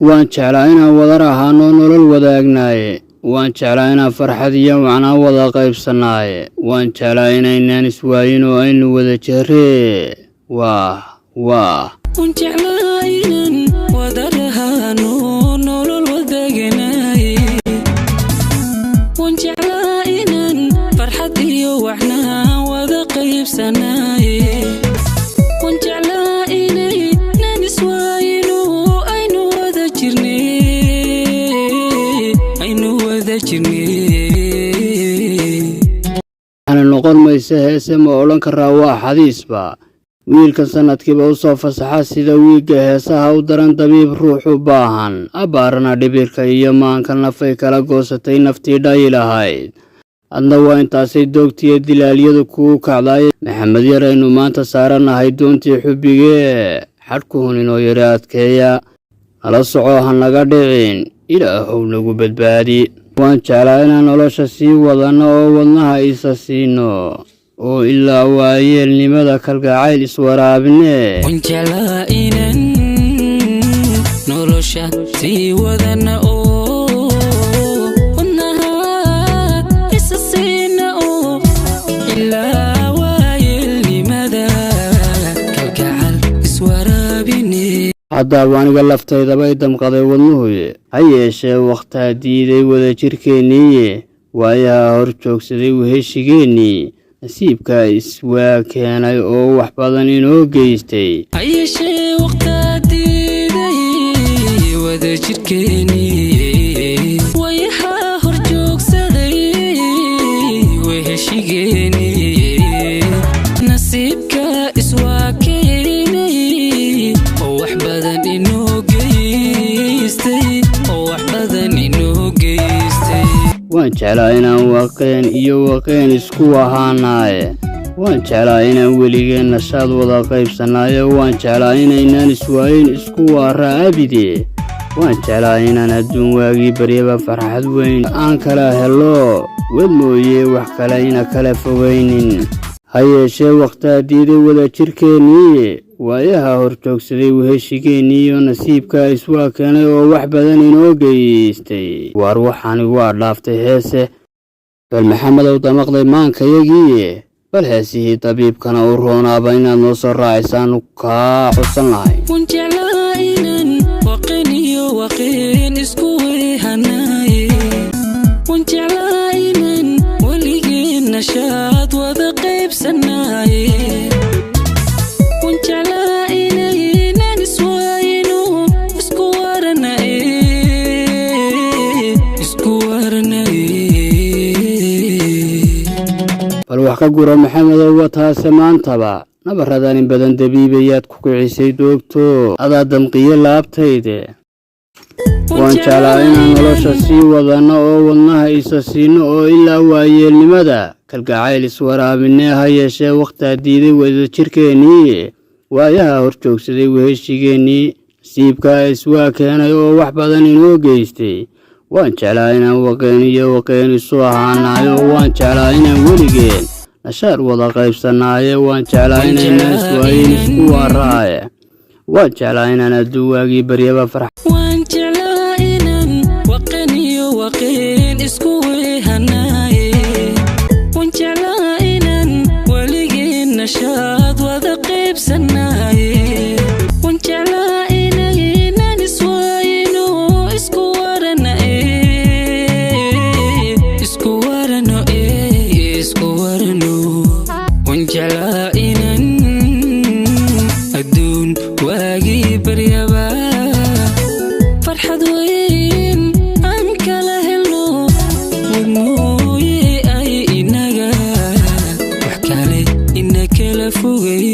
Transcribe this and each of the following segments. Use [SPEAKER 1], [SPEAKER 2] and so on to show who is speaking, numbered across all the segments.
[SPEAKER 1] waan jeclaa inaan wada rahaano nolol wadaagnaye waan jeclaa inaan farxad iyo macnaa wada qaybsanaaye waan jeclaa inaynaan iswaayin oo aynu wada jiree
[SPEAKER 2] waan jeclaa inaan wada rahaano nolol wadaagnaye waan jeclaa inaan farxad iyo macnaa wada qaybsanaaye waan jeclaa inaynaan iswaayin oo aynu wada
[SPEAKER 1] أنا نقول ما يسهل ما أقولن كرا واحد يسبع ويل كان سنة كيبا وصف صحاسي ذا ويجه سها ودرن طبيب روح وباهن أبارنا دبير كيما كان نفيك لقوستي نفتي دايلا هاي أنه أنت سيد دوكتي الدلال يدكو كعلاي محمد يرينو ما تسارنا هاي دونتي حبيجي حركوهن إنو يراد كيا على صعوها نقدرين إلى هو نقو بدبادي waan jeclaa inaan nolosha sii wadano oo wadnaha isa siino oo ilaa waayeelnimada kalgacayl iswaraabine
[SPEAKER 2] waan jeclaa inaan nolosha sii wadano oo wadnaha isa siino oo ilaa waayeelnimada kalgacayl iswaraabine
[SPEAKER 1] hadda waaniga laftaydaba ay damqaday wadnuhuye ha yeeshee wakhtaa diiday wada jirkeennii waayaha hor joogsaday weheshigeennii nasiibkaa iswaa keenay oo wax badan inoo geystay
[SPEAKER 2] ha yeeshee wakhtaa diiday wada jirkeennii waayaha hor joogsaday weheshigeennii nasiibkaa iswaa keenay oo wax badan inoo geystay
[SPEAKER 1] waan jeclaa inaan waqeen iyo waqeen isku ahaanaaye waan jeclaa inaan weligeen nashaad wada qaybsanaaye waan jeclaa inaynaan iswaayin isku waara abide waan jeclaa inaan adduun waagii baryaba farxad weyn aan kala helo wad mooye wax kale ina kala fogaynin ha yeeshee wakhtaa diiday wada jirkeennii waayaha hor joogsaday weheshigeennii iyo nasiibkaa iswaa keenay oo wax badan inoo geystay waar waxaani waa dhaaftay heese bal maxamedow damaqday maankayagii bal heesihii dabiibkana u roonaaba inaad noo soo raacisaanu kaa xusan lahay
[SPEAKER 2] waan jeclaa inaan waqeen iyo waqeen isku weehanaye waan jeclaa inaan weligeen nashaad wada qaybsanaaye
[SPEAKER 1] bal wax ka gura maxamedow wataase maantaba nabaradan in badan dabiibayaad ku kicisay doogto adaa damqiye laabtayde waan jeclaa inaan nolosha sii wadano oo wadnaha isa siino oo ilaa waayeelnimada kalgacayl iswaraabine ha yeeshee wakhtaa diiday wada jirkeennii waayaha hor joogsaday weheshigeennii nasiibkaa iswaa keenay oo wax badan inoo geystay waan jeclaa inaan waqeen iyo waqeen isu ahaanaayo waan jeclaa inaan weligeen nashaad wada qaybsanaaye waan jeclaa inaynaan iswaayin isku waaraaye waan jeclaa inaan adduun waagii baryaba farx
[SPEAKER 2] waan jeclaa inaan waqeen iyo waqeen isku weehanaaye waan jeclaa inaan weligeen nashaad wada qaybsanaaye waan jeclaa inaynaan iswaayin oo isku waan jeclaa inaan adduun waagii baryaba farxad weyn aan kala helno wadmooye ay inaga wax kale ina kala fogay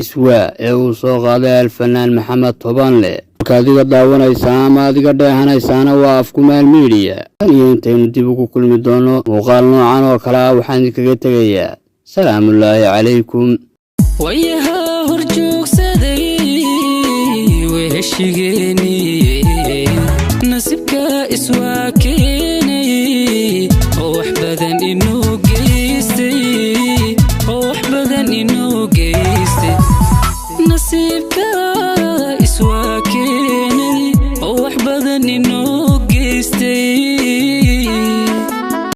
[SPEAKER 1] iswaa ee uu soo qaaday alfanaan maxamed tobanle adiga daawanaysaa ama adiga dheehanaysaana waa afkumaal media tan iyo intaynu dib ugu kulmi doono muuqaal noocan oo kale ah waxaan idinkaga tegayaa salaamullaahi calaykum
[SPEAKER 2] waayaha hor joogsaday weheshigeennii nasiibka iswaa keenay oo wax badan inoo geystay nasiibka iswaa keenay badan inoo geystay